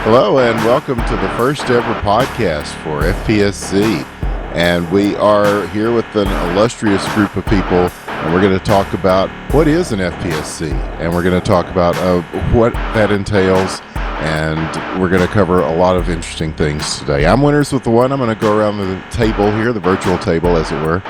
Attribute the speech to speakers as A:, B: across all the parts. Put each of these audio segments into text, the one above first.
A: Hello and welcome to the first ever podcast for FPSZ. And we are here with an illustrious group of people, and we're going to talk about what is an FPSZ, and we're going to talk about what that entails, and we're going to cover a lot of interesting things today. I'm Winners with the One. I'm going to go around the table here, the virtual table as it were,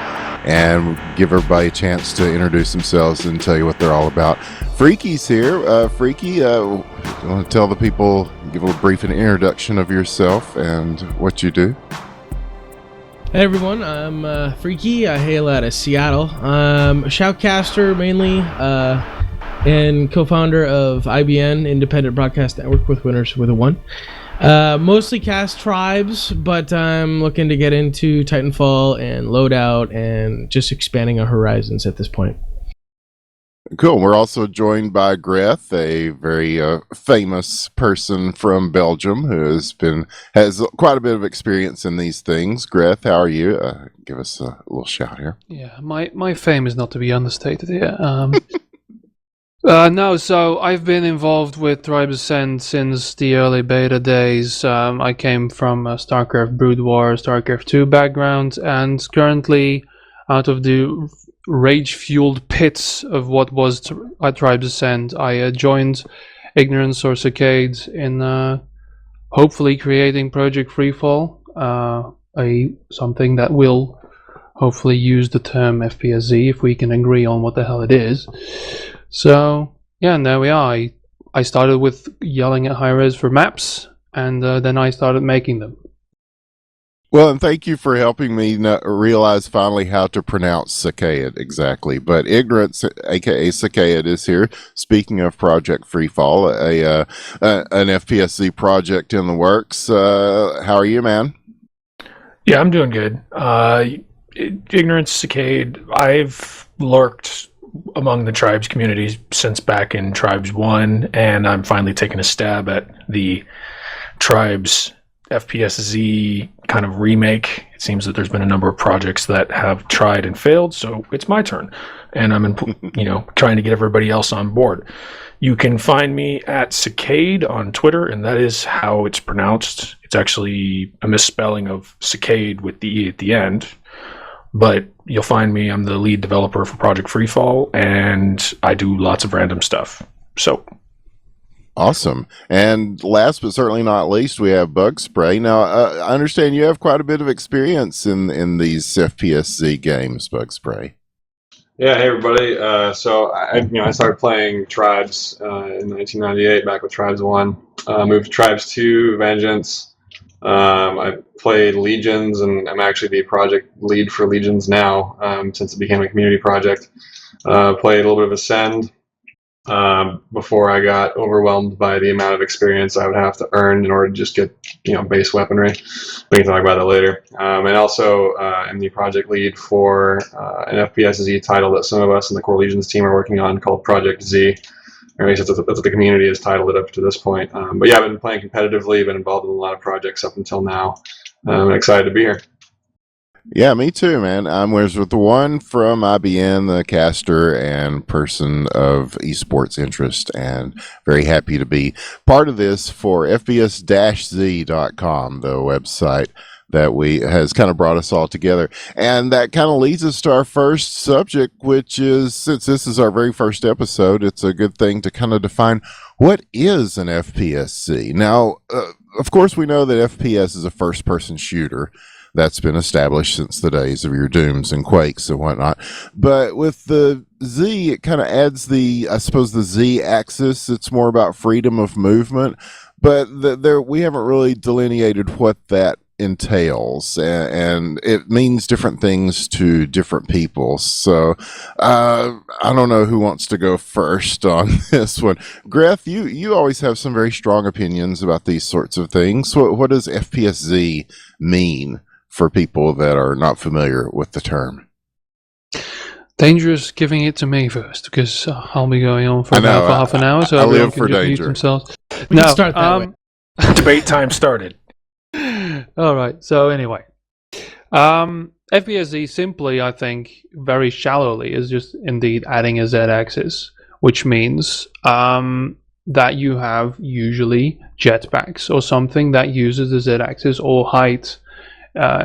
A: and give everybody a chance to introduce themselves and tell you what they're all about. Freaky's here. Freaky, you want to tell the people, give a brief introduction of yourself and what you do?
B: Hey everyone, I'm Freaky. I hail out of Seattle. I'm a shoutcaster mainly, and co-founder of IBN, Independent Broadcast Network with Winners with a One. Mostly cast tribes, but I'm looking to get into Titanfall and Loadout and just expanding our horizons at this point.
A: Cool. We're also joined by Greth, a very famous person from Belgium who has quite a bit of experience in these things. Greth, how are you? Give us a little shout here.
C: Yeah, my fame is not to be understated here. No, so I've been involved with Tribes Ascend since the early beta days. I came from a StarCraft Brood War, StarCraft 2 background, and currently out of the rage-fueled pits of what was Tribes Ascend, I joined Ignorance or Saccade in hopefully creating Project Freefall, something that will hopefully use the term FPSZ if we can agree on what the hell it is. So yeah, and there we are. I started with yelling at high-res for maps, and then I started making them.
A: Well, and thank you for helping me realize finally how to pronounce Saccade exactly. But Ignorance, aka Saccade, is here. Speaking of Project Freefall, an FPSZ project in the works. How are you, man?
D: Yeah, I'm doing good. Ignorance Saccade, I've lurked among the Tribes communities since back in Tribes 1, and I'm finally taking a stab at the Tribes FPSZ kind of remake. It seems that there's been a number of projects that have tried and failed, so it's my turn, and I'm trying to get everybody else on board. You can find me at Saccade on Twitter, and that is how it's pronounced. It's actually a misspelling of Saccade with the E at the end, but you'll find me. I'm the lead developer for Project Freefall, and I do lots of random stuff. So
A: awesome. And last but certainly not least, we have Bug Spray. Now, I understand you have quite a bit of experience in these FPSZ games, Bug Spray.
E: Yeah, hey everybody. So I started playing Tribes in 1998, back with Tribes 1. Moved to Tribes 2, Vengeance. I played Legions, and I'm actually the project lead for Legions now, since it became a community project. Played a little bit of Ascend before I got overwhelmed by the amount of experience I would have to earn in order to just get base weaponry. We can talk about that later. And also I'm the project lead for an FPSZ title that some of us in the Core Legions team are working on called Project Z. Or at least that's what the community has titled it up to this point. But yeah, I've been playing competitively, been involved in a lot of projects up until now. I'm excited to be here.
A: Yeah, me too, man. I'm Winners with the One from IBN, the caster and person of esports interest, and very happy to be part of this for FPS-Z.com, the website that has kind of brought us all together. And that kind of leads us to our first subject, which is, since this is our very first episode, it's a good thing to kind of define what is an FPSZ. Now, of course, we know that FPS is a first-person shooter. That's been established since the days of your Dooms and Quakes and whatnot. But with the Z, it kind of adds the Z axis. It's more about freedom of movement. But we haven't really delineated what that entails, and it means different things to different people. So I don't know who wants to go first on this one. Greth, you always have some very strong opinions about these sorts of things. What does FPSZ mean for people that are not familiar with the term?
C: Dangerous giving it to me first, because I'll be going on for about half an hour, so
A: I
C: everyone
A: live
C: can
A: for
C: just
A: danger.
C: mute themselves.
B: We can start that way.
D: debate time started.
C: All right. So anyway, FPSZ simply, I think, very shallowly, is just indeed adding a Z-axis, which means that you have usually jetpacks or something that uses the z-axis or height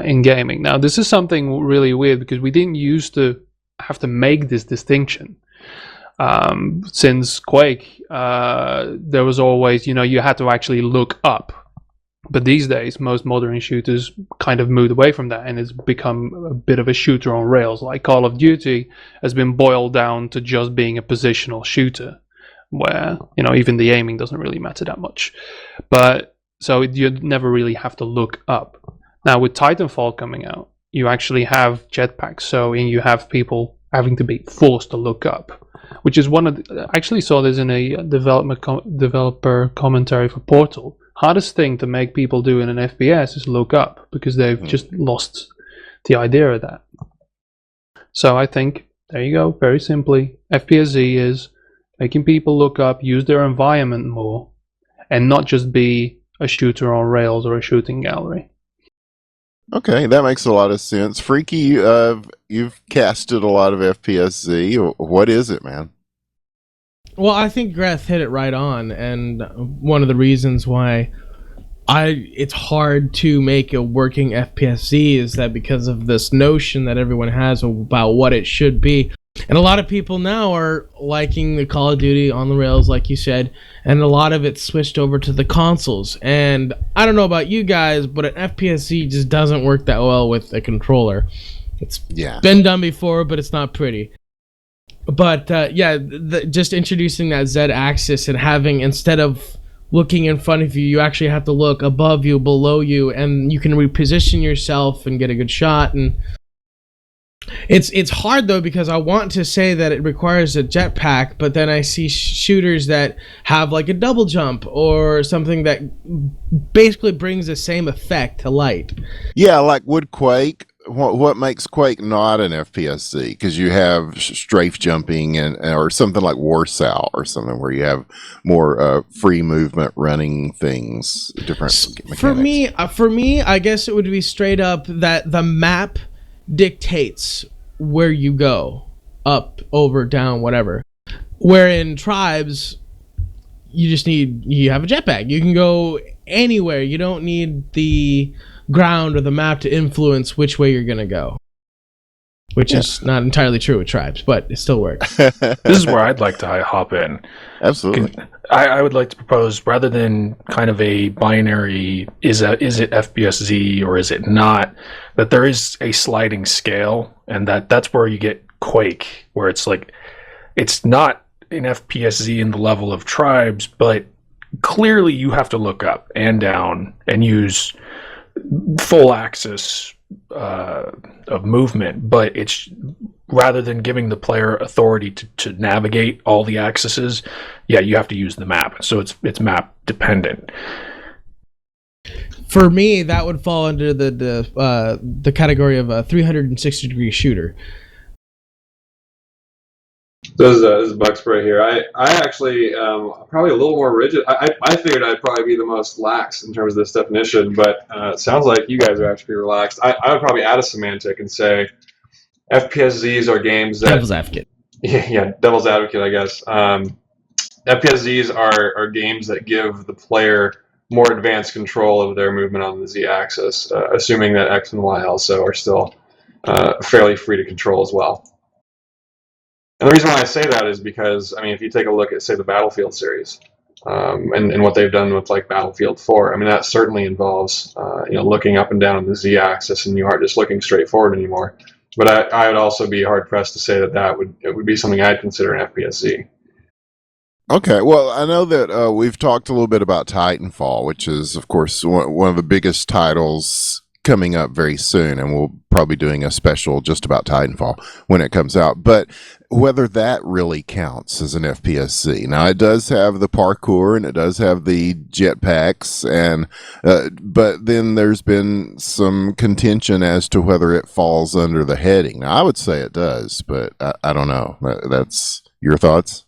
C: in gaming. Now, this is something really weird because we didn't used to have to make this distinction. Since Quake, there was always, you had to actually look up. But these days, most modern shooters kind of moved away from that, and it's become a bit of a shooter on rails. Like Call of Duty has been boiled down to just being a positional shooter, where even the aiming doesn't really matter that much. But so you never really have to look up. Now with Titanfall coming out, you actually have jetpacks, and you have people having to be forced to look up, which is I actually saw this in a developer commentary for Portal. Hardest thing to make people do in an FPS is look up, because they've just lost the idea of that. So I think, there you go, very simply, FPSZ is making people look up, use their environment more, and not just be a shooter on rails or a shooting gallery.
A: Okay, that makes a lot of sense. Freaky, you've casted a lot of FPSZ. What is it, man?
B: Well, I think Greth hit it right on, and one of the reasons why it's hard to make a working FPSZ is that because of this notion that everyone has about what it should be. And a lot of people now are liking the Call of Duty on the rails, like you said, and a lot of it's switched over to the consoles. And I don't know about you guys, but an FPSZ just doesn't work that well with a controller. It's been done before, but it's not pretty. But just introducing that Z-axis and having, instead of looking in front of you, you actually have to look above you, below you, and you can reposition yourself and get a good shot. And it's hard though, because I want to say that it requires a jetpack, but then I see shooters that have like a double jump or something that basically brings the same effect to light.
A: Yeah, like would Quake. What makes Quake not an FPSZ? Because you have strafe jumping or something like Warsaw or something where you have more free movement running things, different mechanics.
B: For me, I guess it would be straight up that the map dictates where you go, up, over, down, whatever. Where in Tribes, you have a jetpack. You can go anywhere. You don't need the ground or the map to influence which way you're going to go. Which is not entirely true with Tribes, but it still works.
D: This is where I'd like to hop in.
A: Absolutely.
D: I would like to propose, rather than kind of a binary, is it FPSZ or is it not, that there is a sliding scale, and that's where you get Quake, where it's like, it's not an FPSZ in the level of Tribes, but clearly you have to look up and down and use full axis of movement, but it's rather than giving the player authority to navigate all the axes, you have to use the map. So it's map dependent.
B: For me, that would fall under the category of a 360-degree shooter.
E: This is Buckspray here. I actually probably a little more rigid. I figured I'd probably be the most lax in terms of this definition, but it sounds like you guys are actually relaxed. I would probably add a semantic and say FPSZs are games that...
B: Devil's advocate.
E: Yeah, devil's advocate, I guess. FPSZs are games that give the player more advanced control of their movement on the Z-axis, assuming that X and Y also are still fairly free to control as well. And the reason why I say that is because, I mean, if you take a look at, say, the Battlefield series, and what they've done with, like, Battlefield 4, I mean, that certainly involves, looking up and down on the Z-axis, and you aren't just looking straight forward anymore. But I would also be hard-pressed to say that it would be something I'd consider an FPSZ.
A: Okay, well, I know that we've talked a little bit about Titanfall, which is, of course, one of the biggest titles coming up very soon, and we'll probably be doing a special just about Titanfall when it comes out. But whether that really counts as an FPSZ. Now, it does have the parkour and it does have the jetpacks, and but then there's been some contention as to whether it falls under the heading. Now, I would say it does, but I don't know. That's your thoughts?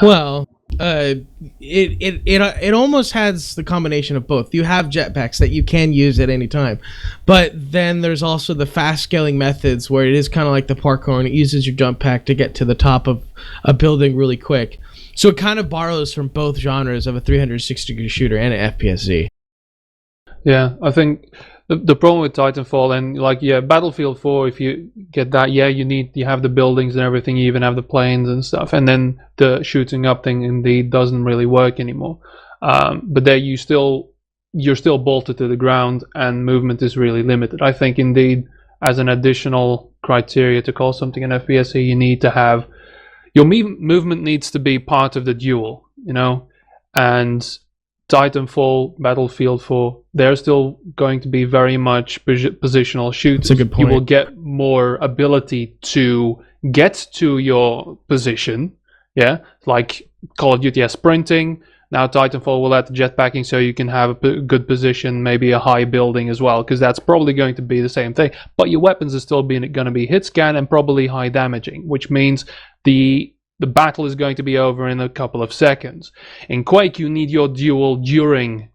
B: Well, it almost has the combination of both. You have jetpacks that you can use at any time, but then there's also the fast scaling methods where it is kind of like the parkour, and it uses your jump pack to get to the top of a building really quick. So it kind of borrows from both genres of a 360-degree shooter and an FPSZ.
C: Yeah, I think the problem with Titanfall and Battlefield 4, if you get that, you have the buildings and everything, you even have the planes and stuff, and then the shooting up thing indeed doesn't really work anymore. But there you're still bolted to the ground, and movement is really limited. I think indeed, as an additional criteria to call something an FPSC, you need to have your movement needs to be part of the duel, and Titanfall, Battlefield 4, they're still going to be very much positional shooters.
B: That's a good point.
C: You will get more ability to get to your position, like Call of Duty has sprinting. Now Titanfall will add the jetpacking, so you can have a good position, maybe a high building as well, because that's probably going to be the same thing. But your weapons are still going to be hit scan and probably high damaging, which means the battle is going to be over in a couple of seconds. In Quake, you need your movement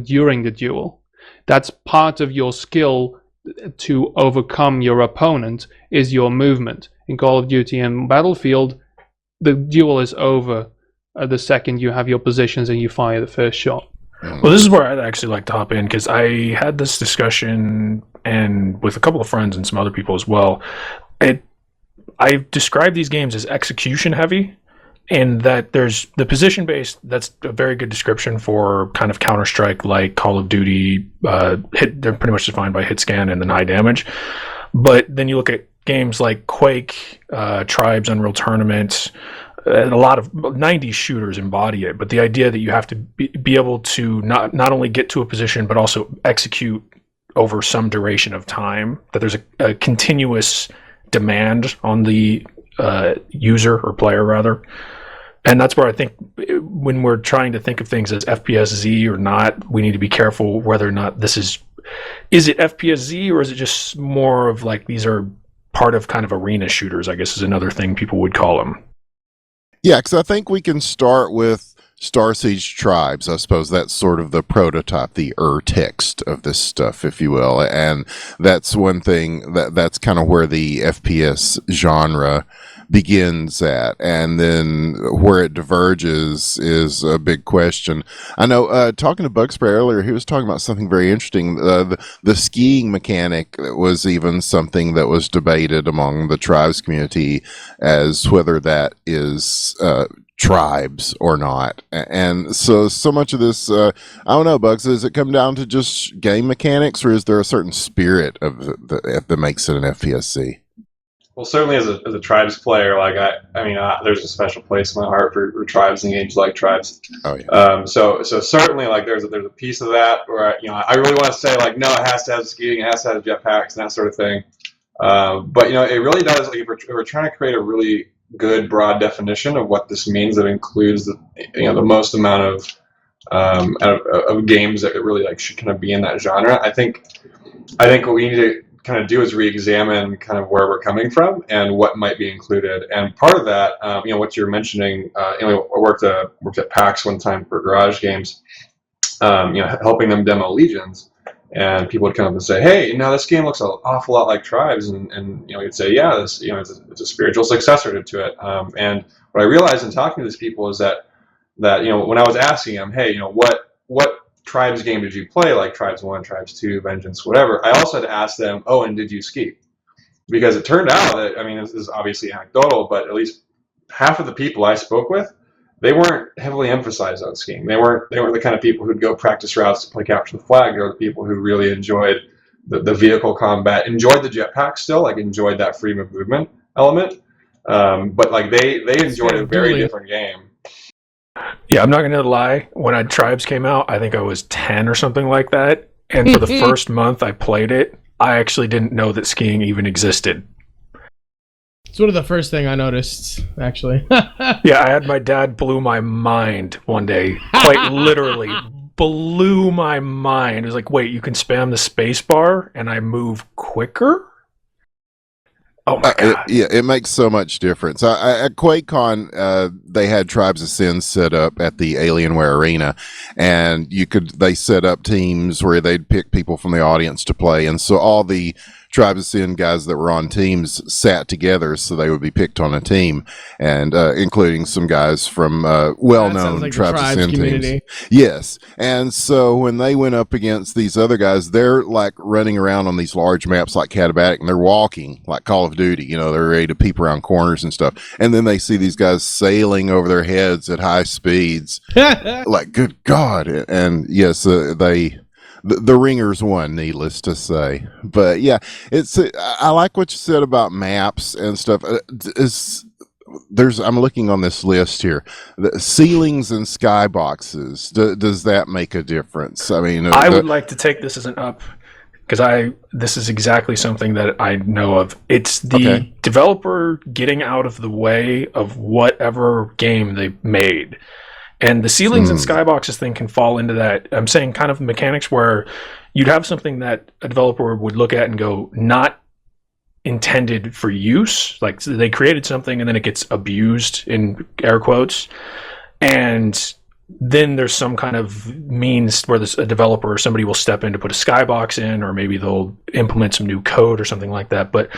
C: during the duel. That's part of your skill to overcome your opponent, is your movement. In Call of Duty and Battlefield, the duel is over the second you have your positions and you fire the first shot.
D: Well, this is where I'd actually like to hop in, because I had this discussion and with a couple of friends and some other people as well. I describe these games as execution heavy, and that there's the position based. That's a very good description for kind of Counter-Strike, like Call of Duty. They're pretty much defined by hit scan and then high damage. But then you look at games like Quake, Tribes, Unreal Tournament, and a lot of 90s shooters embody it. But the idea that you have to be able to not only get to a position, but also execute over some duration of time, that there's a continuous demand on the user or player rather. And that's where I think when we're trying to think of things as FPS-Z or not, we need to be careful whether or not this is it FPS-Z, or is it just more of like these are part of kind of arena shooters, I guess is another thing people would call them.
A: Yeah, because I think we can start with Star Siege Tribes. I suppose that's sort of the prototype, the text of this stuff, if you will. And that's one thing that's kind of where the FPS genre begins at, and then where it diverges is a big question. I know, talking to Bug Spray earlier, he was talking about something very interesting. The skiing mechanic was even something that was debated among the Tribes community as whether that is Tribes or not. And so much of this, I don't know, Bugs, does it come down to just game mechanics, or is there a certain spirit of that makes it an FPSC?
E: Well, certainly as a Tribes player, like I mean, there's a special place in my heart for Tribes and games like Tribes.
A: Oh yeah.
E: So certainly, like there's a piece of that where I really want to say like no, it has to have skiing, it has to have jetpacks and that sort of thing. But it really does. Like if we're trying to create a really good broad definition of what this means that includes the most amount of games that really like should kind of be in that genre. I think what we need to kind of do is re-examine kind of where we're coming from and what might be included. And part of that, what you're mentioning, I worked at PAX one time for garage games, helping them demo Legions. And people would come up and say, "Hey, this game looks an awful lot like Tribes," and you'd say, "Yeah, this it's a spiritual successor to it." And what I realized in talking to these people is that when I was asking them, "Hey, what Tribes game did you play? Like Tribes 1, Tribes 2, Vengeance, whatever." I also had to ask them, "Oh, and did you ski?" Because it turned out that this is obviously anecdotal, but at least half of the people I spoke with, they weren't heavily emphasized on skiing. They weren't the kind of people who'd go practice routes to play capture the flag. They were the people who really enjoyed the vehicle combat, enjoyed the jetpack still, like enjoyed that freedom of movement element. But like they enjoyed a very different game.
D: Yeah, I'm not going to lie. When Tribes came out, I think I was 10 or something like that. And for the first month I played it, I actually didn't know that skiing even existed.
B: It's one of the first thing I noticed, actually.
D: Yeah, I had my dad blew my mind one day. Quite literally blew my mind. It was like, wait, you can spam the space bar and I move quicker? Oh my god!
A: It makes so much difference. At QuakeCon, they had Tribes of Sin set up at the Alienware Arena, and they set up teams where they'd pick people from the audience to play, and so all the Tribes of Sin guys that were on teams sat together, so they would be picked on a team, and including some guys from well-known
B: like
A: Tribes of Sin
B: community.
A: teams. Yes, and so when they went up against these other guys, they're like running around on these large maps like Katabatic, and they're walking like Call of Duty. You know, they're ready to peep around corners and stuff, and then they see these guys sailing over their heads at high speeds. Like, good God! And yes, the ringers won, needless to say. But yeah, I like what you said about maps and stuff. I'm looking on this list here. The ceilings and skyboxes. Does that make a difference? I mean,
D: I would like to take this as an up because this is exactly something that I know of. It's the developer getting out of the way of whatever game they made. And the ceilings and skyboxes thing can fall into that. I'm saying kind of mechanics where you'd have something that a developer would look at and go, not intended for use. Like they created something and then it gets abused in air quotes. And then there's some kind of means where a developer or somebody will step in to put a skybox in, or maybe they'll implement some new code or something like that. But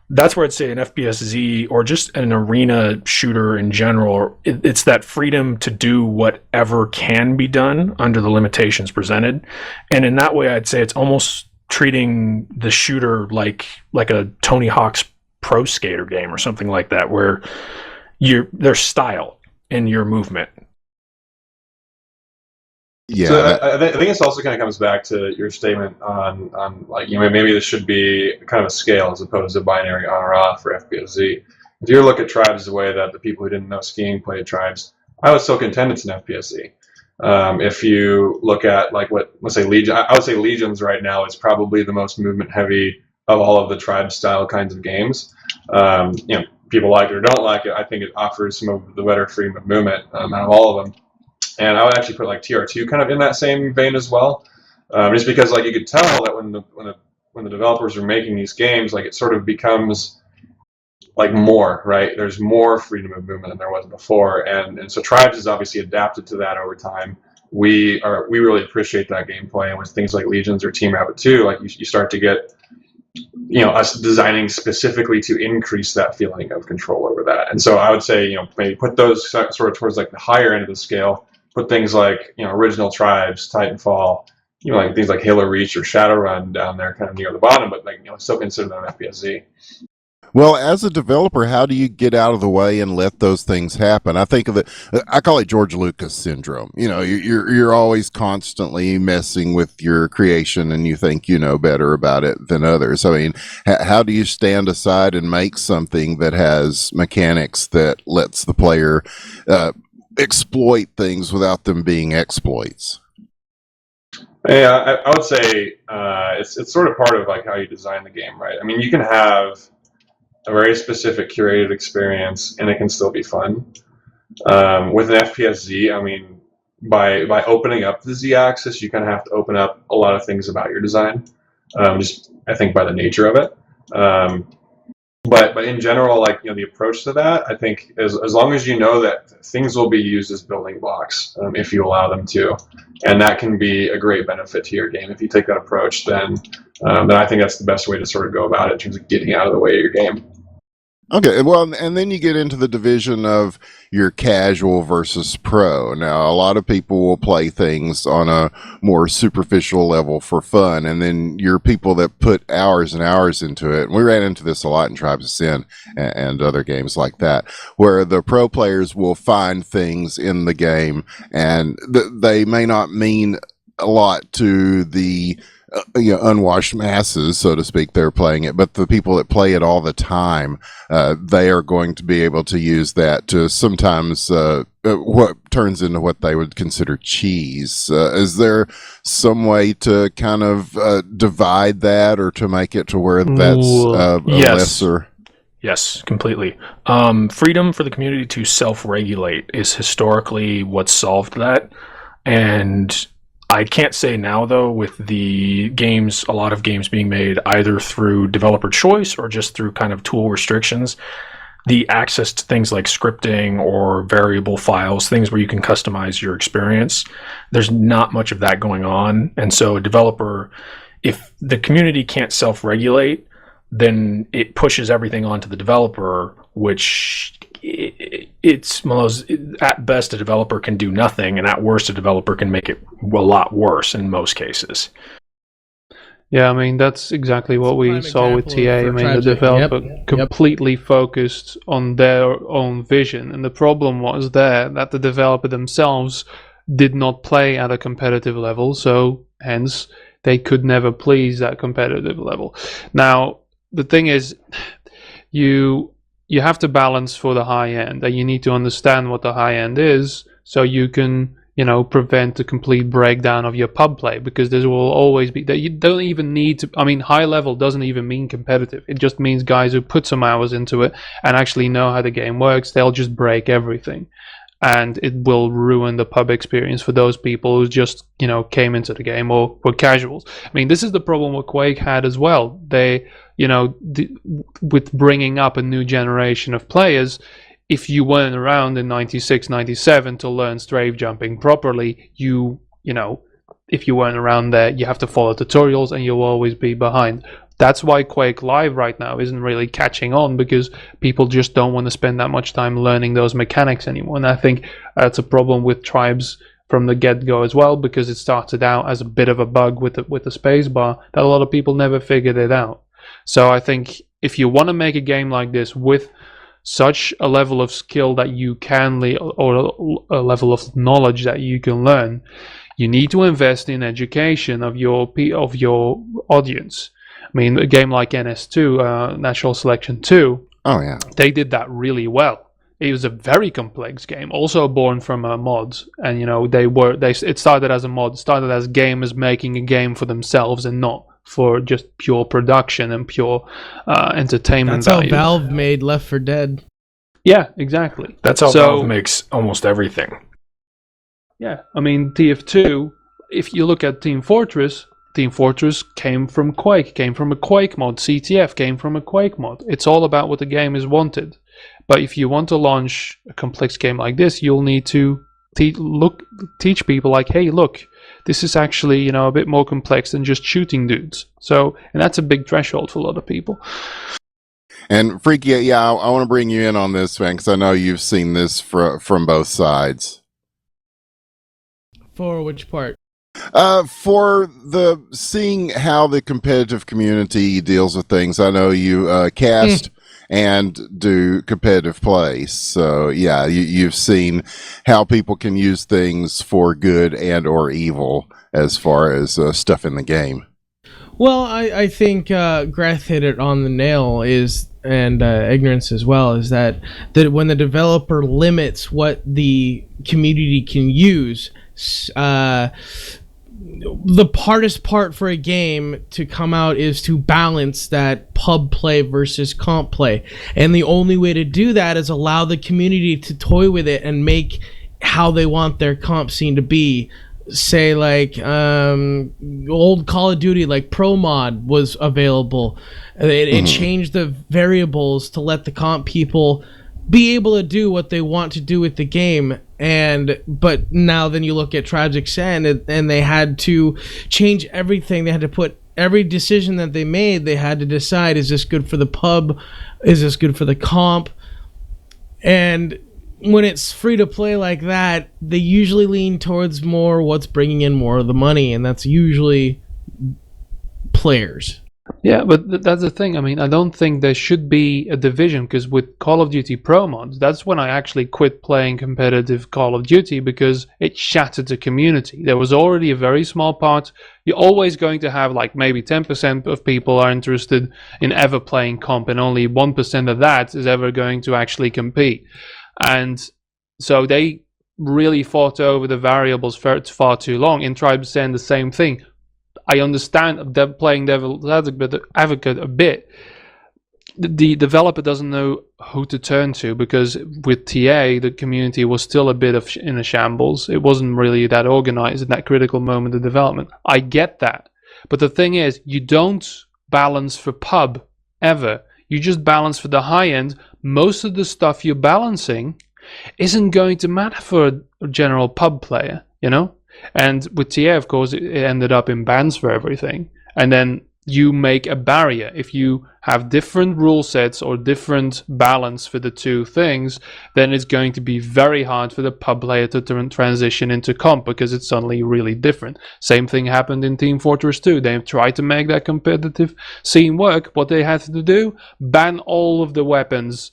D: that's where I'd say an FPS+Z or just an arena shooter in general, it's that freedom to do whatever can be done under the limitations presented. And in that way, I'd say it's almost treating the shooter like a Tony Hawk's Pro Skater game or something like that, where there's style in your movement.
E: Yeah, so I think this also kind of comes back to your statement on like, you know, maybe this should be kind of a scale as opposed to binary on or off for FPSZ. If you look at Tribes the way that the people who didn't know skiing played Tribes, I would still contend it's an FPSZ. If you look at like let's say Legion, I would say Legions right now is probably the most movement heavy of all of the Tribe style kinds of games. You know, people like it or don't like it. I think it offers some of the better freedom of movement out of all of them. And I would actually put like TR2 kind of in that same vein as well, just because like you could tell that when the developers are making these games, like it sort of becomes like more, right? There's more freedom of movement than there was before, and so Tribes has obviously adapted to that over time. We really appreciate that gameplay, and with things like Legions or Team Rabbit 2, like you start to get, you know, us designing specifically to increase that feeling of control over that. And so I would say, you know, maybe put those sort of towards like the higher end of the scale. Put things like, you know, original Tribes, Titanfall, you know, like things like Halo Reach or Shadowrun down there kind of near the bottom, but like, you know, still consider them FPSZ.
A: Well, as a developer, how do you get out of the way and let those things happen? I think of it, I call it George Lucas syndrome. You know, you're always constantly messing with your creation and you think you know better about it than others. I mean, how do you stand aside and make something that has mechanics that lets the player exploit things without them being exploits?
E: Yeah, I would say it's sort of part of like how you design the game, right? I mean, you can have a very specific curated experience, and it can still be fun. With an FPS-Z, I mean, by opening up the Z-axis, you kind of have to open up a lot of things about your design. Just I think by the nature of it. But in general, like, you know, the approach to that, I think as long as you know that things will be used as building blocks, if you allow them to, and that can be a great benefit to your game. If you take that approach, then I think that's the best way to sort of go about it in terms of getting out of the way of your game.
A: Okay, well, and then you get into the division of your casual versus pro. Now, a lot of people will play things on a more superficial level for fun, and then you're people that put hours and hours into it. And we ran into this a lot in Tribes of Sin and other games like that, where the pro players will find things in the game, and they may not mean a lot to the you know, unwashed masses, so to speak, they're playing it, but the people that play it all the time, they are going to be able to use that to sometimes what turns into what they would consider cheese. Is there some way to kind of divide that, or to make it to where that's lesser?
D: Yes, completely. Freedom for the community to self-regulate is historically what solved that, and I can't say now, though, with the games, a lot of games being made either through developer choice or just through kind of tool restrictions, the access to things like scripting or variable files, things where you can customize your experience, there's not much of that going on. And so a developer, if the community can't self-regulate, then it pushes everything onto the developer, which it's one of those, at best a developer can do nothing, and at worst a developer can make it a lot worse in most cases.
C: Yeah, I mean, that's exactly what we saw with TA. I mean, the developer completely focused on their own vision. And the problem was there that the developer themselves did not play at a competitive level. So hence, they could never please that competitive level. Now, the thing is, you have to balance for the high end, and you need to understand what the high end is so you can, prevent the complete breakdown of your pub play, because there will always be that. You don't even need to, I mean, high level doesn't even mean competitive. It just means guys who put some hours into it and actually know how the game works, they'll just break everything. And it will ruin the pub experience for those people who just, came into the game or were casuals. I mean, this is the problem what Quake had as well. They, with bringing up a new generation of players, if you weren't around in 96, 97 to learn strafe jumping properly, if you weren't around there, you have to follow tutorials and you'll always be behind. That's why Quake Live right now isn't really catching on, because people just don't want to spend that much time learning those mechanics anymore. And I think that's a problem with Tribes from the get-go as well, because it started out as a bit of a bug with the spacebar that a lot of people never figured it out. So I think if you want to make a game like this with such a level of skill that you can, or a level of knowledge that you can learn, you need to invest in education of your audience. I mean, a game like NS2, Natural Selection 2,
A: oh yeah,
C: they did that really well. It was a very complex game, also born from mods, and it started as a mod, started as gamers making a game for themselves and not for just pure production and pure entertainment.
B: That's
C: value.
B: how Valve made Left 4 Dead.
C: Yeah, exactly.
D: That's how Valve makes almost everything.
C: Yeah, I mean, TF2, if you look at Team Fortress came from Quake, came from a Quake mod. CTF came from a Quake mod. It's all about what the game is wanted. But if you want to launch a complex game like this, you'll need to teach people like, hey, look, this is actually, a bit more complex than just shooting dudes. So, and that's a big threshold for a lot of people.
A: And Freaky, yeah, I want to bring you in on this, man, because I know you've seen this from both sides.
B: For which part?
A: For the seeing how the competitive community deals with things. I know you cast and do competitive play, so yeah, you've seen how people can use things for good and or evil as far as stuff in the game.
B: Well, I think Greth hit it on the nail, and Ignorance as well, is that when the developer limits what the community can use, the hardest part for a game to come out is to balance that pub play versus comp play. And the only way to do that is allow the community to toy with it and make how they want their comp scene to be. Say like old Call of Duty, like Pro Mod was available. It changed the variables to let the comp people be able to do what they want to do with the game. But now then you look at Tribes Extend, and they had to change everything. They had to put every decision that they made, they had to decide, is this good for the pub? Is this good for the comp? And when it's free to play like that, they usually lean towards more what's bringing in more of the money, and that's usually players.
C: Yeah, but that's the thing. I mean, I don't think there should be a division, because with Call of Duty Pro Mods, that's when I actually quit playing competitive Call of Duty, because it shattered the community. There was already a very small part. You're always going to have like maybe 10% of people are interested in ever playing comp, and only 1% of that is ever going to actually compete. And so they really fought over the variables for far too long. In Tribes saying the same thing. I understand them playing devil's advocate a bit. the developer doesn't know who to turn to, because with TA the community was still a bit of in a shambles. It wasn't really that organized in that critical moment of development. I get that, but the thing is, you don't balance for pub ever. You just balance for the high end. Most of the stuff you're balancing isn't going to matter for a general pub player, you know. And with TA, of course, it ended up in bans for everything, and then you make a barrier. If you have different rule sets or different balance for the two things, then it's going to be very hard for the pub player to transition into comp, because it's suddenly really different. Same thing happened in Team Fortress 2. They tried to make that competitive scene work. What they had to do, ban all of the weapons.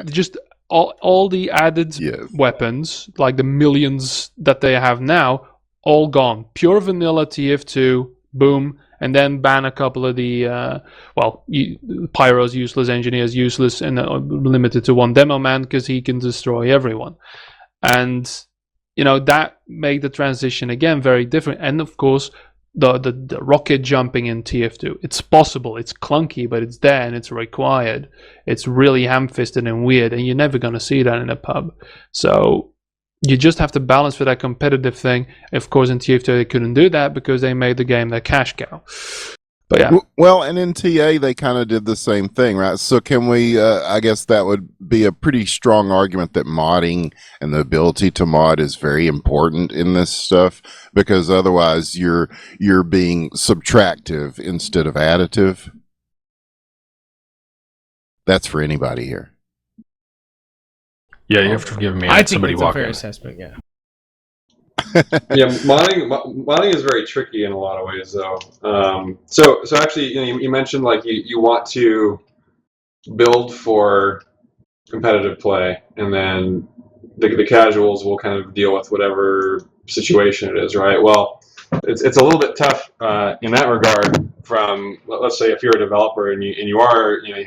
C: Just all the added weapons, like the millions that they have now, all gone. Pure vanilla TF2, boom, and then ban a couple of the Pyro's useless, Engineer's useless, and limited to one demo man because he can destroy everyone. And that made the transition again very different. And of course, the rocket jumping in TF2, it's possible, it's clunky, but it's there and it's required. It's really ham-fisted and weird, and you're never going to see that in a pub. So you just have to balance for that competitive thing. Of course, in TF2 they couldn't do that because they made the game their cash cow. But yeah.
A: Well, and in TA they kind of did the same thing, right? So can we? I guess that would be a pretty strong argument that modding and the ability to mod is very important in this stuff, because otherwise you're being subtractive instead of additive. That's for anybody here.
D: Yeah, you have to forgive me.
B: I think
D: somebody
B: it's a fair
D: in.
B: assessment. Yeah.
E: Yeah, modding is very tricky in a lot of ways, though. So actually, you mentioned like you want to build for competitive play, and then the casuals will kind of deal with whatever situation it is, right? Well, it's a little bit tough in that regard. From, let's say, if you're a developer and you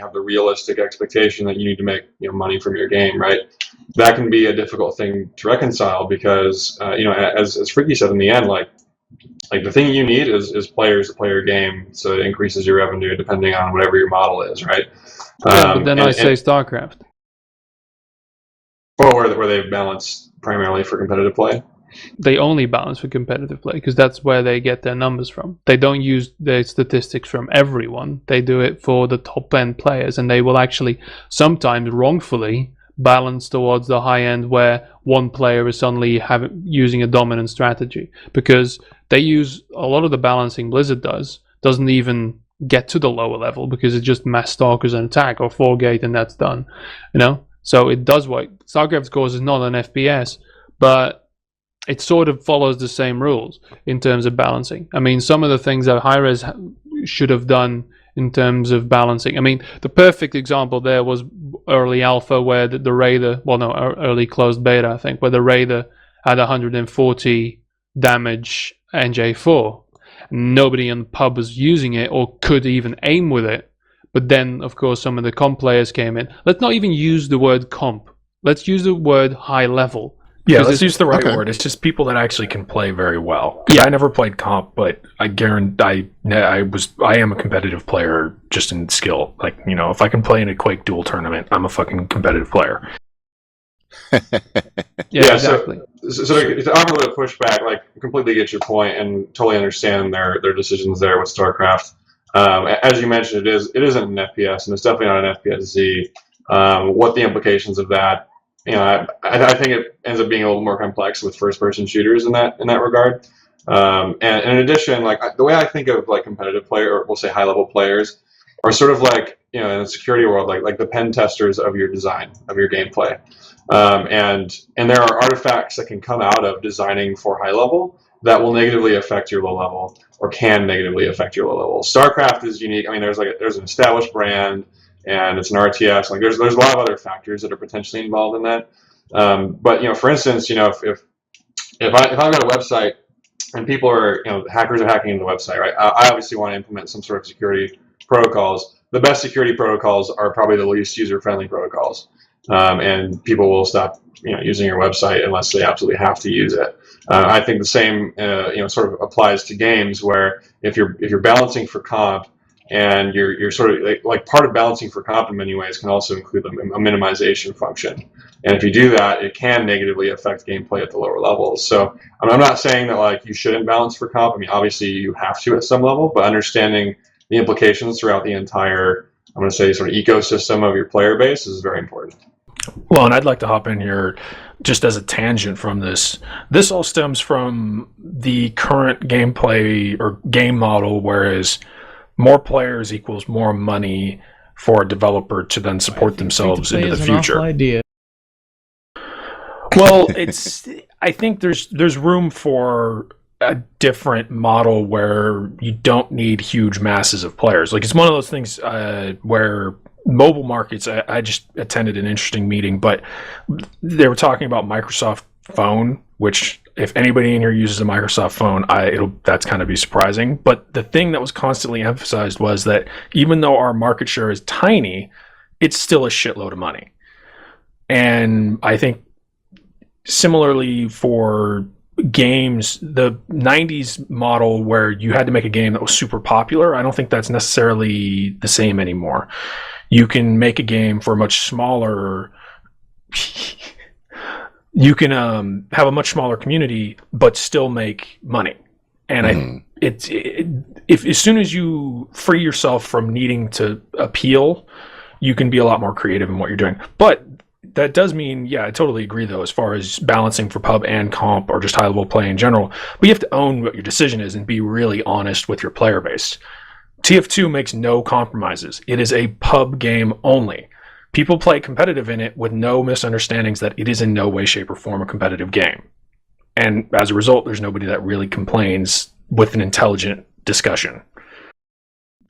E: have the realistic expectation that you need to make money from your game, right? That can be a difficult thing to reconcile, because as Freaky said, in the end, like the thing you need is players to play your game, so it increases your revenue depending on whatever your model is, right?
C: Yeah, but then I say StarCraft.
E: Or where they balance primarily for competitive play.
C: They only balance for competitive play because that's where they get their numbers from. They don't use their statistics from everyone. They do it for the top end players, and they will actually sometimes wrongfully balance towards the high end where one player is suddenly using a dominant strategy, because they use a lot of the balancing Blizzard doesn't even get to the lower level, because it's just mass stalkers and attack or 4-gate and that's done, so it does work. StarCraft, of course, is not an FPS, but it sort of follows the same rules in terms of balancing. I mean, some of the things that Hi-Rez should have done in terms of balancing. I mean, the perfect example there was early alpha, where the Raider, early closed beta, I think, where the Raider had 140 damage NJ4. Nobody in the pub was using it or could even aim with it. But then, of course, some of the comp players came in. Let's not even use the word comp. Let's use the word high level.
D: Yeah, let's use the right word. It's just people that actually can play very well. Yeah, I never played comp, but I guarantee I am a competitive player just in skill. Like, if I can play in a Quake Duel tournament, I'm a fucking competitive player.
C: Yeah, exactly.
E: So to offer a little pushback, like, completely get your point and totally understand their decisions there with StarCraft. As you mentioned, it isn't an FPS, and it's definitely not an FPSZ. What the implications of that? I think it ends up being a little more complex with first-person shooters in that regard. And in addition, like, the way I think of like competitive player, or we'll say high-level players, are sort of like, in the security world, like the pen testers of your design, of your gameplay. And there are artifacts that can come out of designing for high level that will negatively affect your low level, or can negatively affect your low level. StarCraft is unique. I mean, there's an established brand, and it's an RTS. Like, there's a lot of other factors that are potentially involved in that. But for instance, if I've got a website and people are, hackers are hacking into the website, right? I obviously want to implement some sort of security protocols. The best security protocols are probably the least user-friendly protocols, and people will stop, using your website unless they absolutely have to use it. I think the same, sort of applies to games, where if you're balancing for comp, And you're sort of like part of balancing for comp in many ways can also include a minimization function. And if you do that, it can negatively affect gameplay at the lower levels. So I'm not saying that like you shouldn't balance for comp. I mean, obviously you have to at some level, but understanding the implications throughout the entire, I'm going to say, sort of ecosystem of your player base is very important.
D: Well, and I'd like to hop in here just as a tangent from this. This all stems from the current gameplay or game model, whereas more players equals more money for a developer to then support themselves into the future.
B: Idea.
D: Well, I think there's room for a different model where you don't need huge masses of players. Like, it's one of those things where mobile markets, I just attended an interesting meeting, but they were talking about Microsoft Phone, which if anybody in here uses a Microsoft phone, that's kind of be surprising. But the thing that was constantly emphasized was that even though our market share is tiny, it's still a shitload of money. And I think similarly for games, the 90s model where you had to make a game that was super popular, I don't think that's necessarily the same anymore. You can make a game for a much smaller you can have a much smaller community but still make money. And if as soon as you free yourself from needing to appeal, you can be a lot more creative in what you're doing. But that does mean, yeah, I totally agree though, as far as balancing for pub and comp or just high level play in general. But you have to own what your decision is and be really honest with your player base. TF2 makes no compromises. It is a pub game only. People play competitive in it with no misunderstandings that it is in no way, shape, or form a competitive game. And as a result, there's nobody that really complains with an intelligent discussion.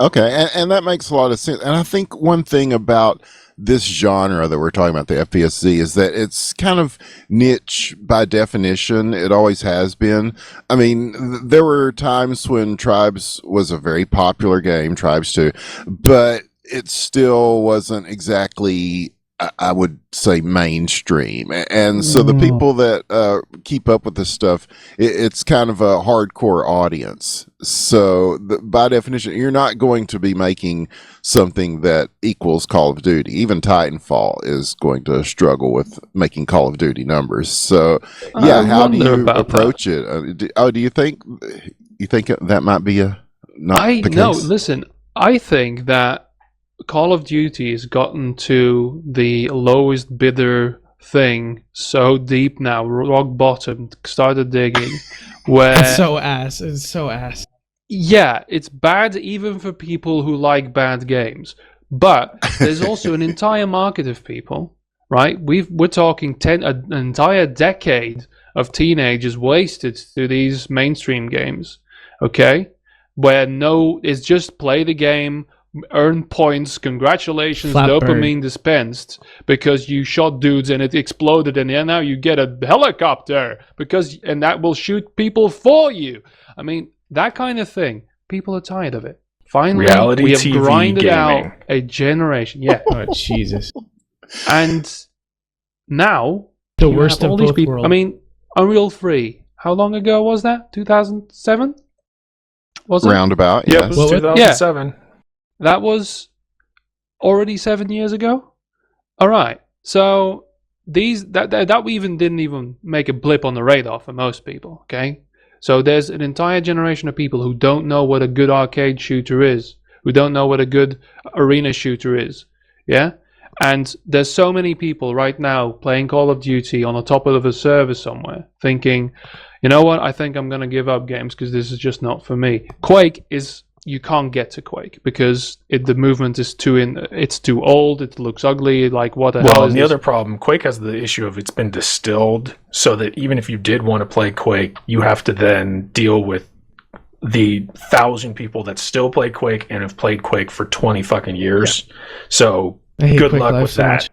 A: Okay, and that makes a lot of sense. And I think one thing about this genre that we're talking about, the FPSZ, is that it's kind of niche by definition. It always has been. I mean, there were times when Tribes was a very popular game, Tribes 2, but it still wasn't exactly, I would say, mainstream. And so the people that keep up with this stuff, it's kind of a hardcore audience. So by definition, you're not going to be making something that equals Call of Duty. Even Titanfall is going to struggle with making Call of Duty numbers. So yeah, how do you approach it? Do you think that might be not the case?
C: No, listen, I think that Call of Duty has gotten to the lowest bidder thing so deep now, rock bottom, started digging, where
B: It's so ass.
C: Yeah, it's bad even for people who like bad games. But there's also an entire market of people, right? We're talking an entire decade of teenagers wasted to these mainstream games, okay? Where it's just play the game, earn points, congratulations, dopamine dispensed because you shot dudes and it exploded, and now you get a helicopter and that will shoot people for you. I mean, that kind of thing. People are tired of it. Finally, we have
D: TV
C: grinded
D: gaming.
C: out a generation. Yeah.
B: Oh, Jesus.
C: And now
B: The
C: you
B: worst
C: have all
B: of
C: these
B: both
C: people.
B: worlds.
C: I mean, Unreal 3. How long ago was that? 2007? Was it?
A: Roundabout,
D: Yep,
A: yes.
D: it was 2007.
C: That was already 7 years ago. All right. So that we didn't even make a blip on the radar for most people. Okay. So there's an entire generation of people who don't know what a good arcade shooter is, who don't know what a good arena shooter is. Yeah. And there's so many people right now playing Call of Duty on the top of a server somewhere, thinking, you know what? I think I'm going to give up games because this is just not for me. Quake is. You can't get to Quake because the movement is it's too old, it looks ugly, like what the hell is
D: Well, and the
C: this?
D: other problem, Quake has the issue of it's been distilled so that even if you did want to play Quake, you have to then deal with the 1,000 people that still play Quake and have played Quake for 20 fucking years. Yeah. So good
B: Quake
D: luck
B: Live
D: with
B: so
D: that.
B: much.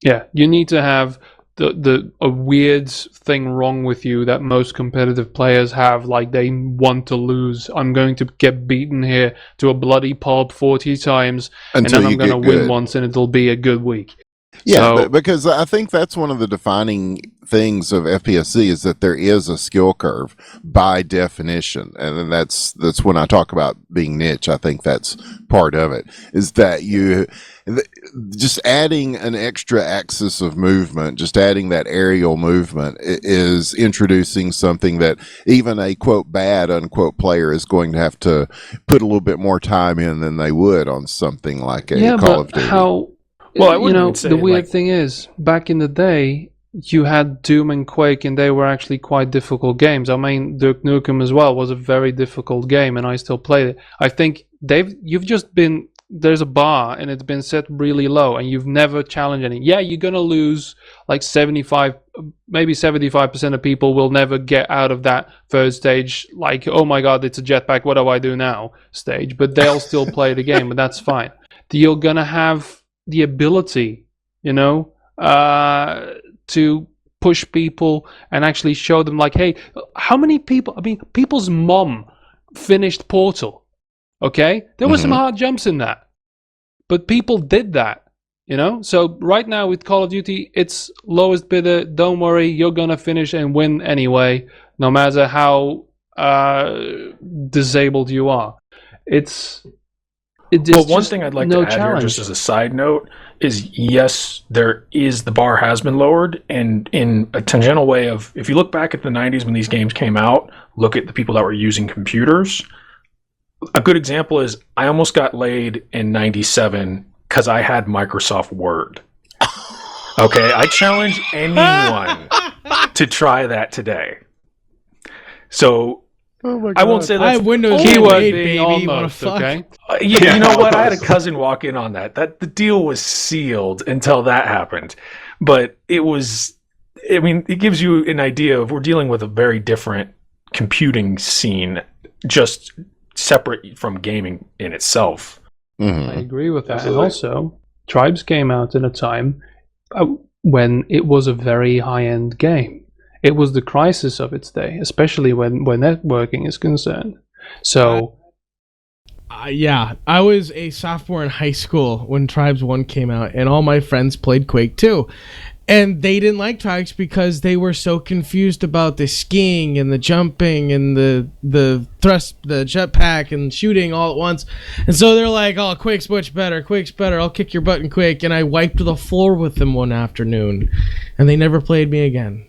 C: Yeah, you need to have a weird thing wrong with you that most competitive players have, like they want to lose. I'm going to get beaten here to a bloody pulp 40 times, and then I'm going to win once and it'll be a good week.
A: Yeah,
C: So,
A: because I think that's one of the defining things of FPSZ is that there is a skill curve by definition, and then that's when I talk about being niche. I think that's part of it. Is that just adding an extra axis of movement, just adding that aerial movement is introducing something that even a quote bad unquote player is going to have to put a little bit more time in than they would on something like a
C: yeah,
A: Call of
C: but
A: Duty.
C: how?
D: Well, I
C: You
D: wouldn't
C: know,
D: even say
C: the weird
D: like
C: thing is, back in the day, you had Doom and Quake, and they were actually quite difficult games. I mean, Duke Nukem as well was a very difficult game, and I still played it. I think you've just been there's a bar, and it's been set really low, and you've never challenged any. Yeah, you're gonna lose like 75, maybe 75% of people will never get out of that first stage. Like, oh my god, it's a jetpack. What do I do now? Stage, but they'll still play the game, but that's fine. You're gonna have the ability, you know, to push people and actually show them, like, hey, how many people? I mean, people's mom finished Portal. Okay, there were some hard jumps in that, but people did that, you know. So right now with Call of Duty, it's lowest bidder. Don't worry, you're gonna finish and win anyway, no matter how disabled you are.
D: Well, one thing I'd like
C: no
D: to add
C: challenge.
D: here, just as a side note, is yes, the bar has been lowered, and in a tangential way of, if you look back at the 90s when these games came out, look at the people that were using computers. A good example is I almost got laid in 97 because I had Microsoft Word. Okay, I challenge anyone to try that today. So I won't say
B: I
D: that's
B: have Windows
C: Keyword
B: 8,
C: being
B: baby. You wanna
C: almost,
B: fuck?
C: okay?
D: you know what? I had a cousin walk in on that. The deal was sealed until that happened. But it was, I mean, it gives you an idea of we're dealing with a very different computing scene, just separate from gaming in itself.
C: I agree with that.
E: Absolutely.
C: And also, Tribes came out in a time when it was a very high-end game. It was the crisis of its day, especially when networking is concerned. So,
B: Yeah, I was a sophomore in high school when Tribes 1 came out, and all my friends played Quake 2. And they didn't like Tribes because they were so confused about the skiing and the jumping and the thrust, the jetpack and shooting all at once. And so they're like, oh, Quake's much better. Quake's better. I'll kick your butt in Quake. And I wiped the floor with them one afternoon. And they never played me again.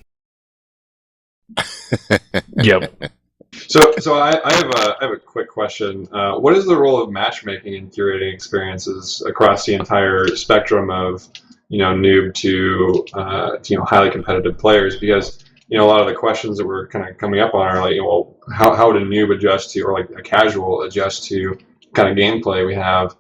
D: Yep.
E: So I have a quick question. What is the role of matchmaking in curating experiences across the entire spectrum of, noob to highly competitive players? Because a lot of the questions that we're kind of coming up on are like, how would a noob adjust to, or like a casual adjust to kind of gameplay we have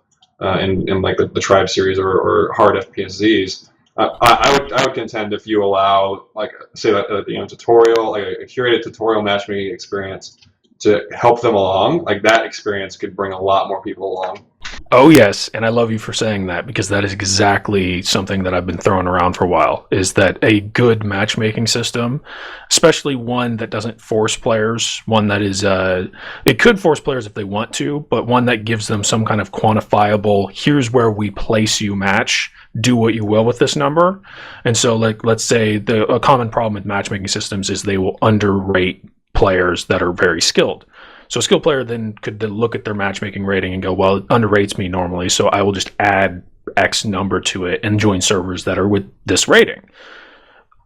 E: in like the Tribe series or hard FPSZs. I would contend if you allow, like, say, tutorial, like a curated tutorial matchmaking experience to help them along, like that experience could bring a lot more people along.
D: Oh yes, and I love you for saying that, because that is exactly something that I've been throwing around for a while, is that a good matchmaking system, especially one that doesn't force players, one that is, it could force players if they want to, but one that gives them some kind of quantifiable, here's where we place you match, do what you will with this number. And so, like, let's say a common problem with matchmaking systems is they will underrate players that are very skilled. So a skilled player then could look at their matchmaking rating and go, well, it underrates me normally, so I will just add X number to it and join servers that are with this rating.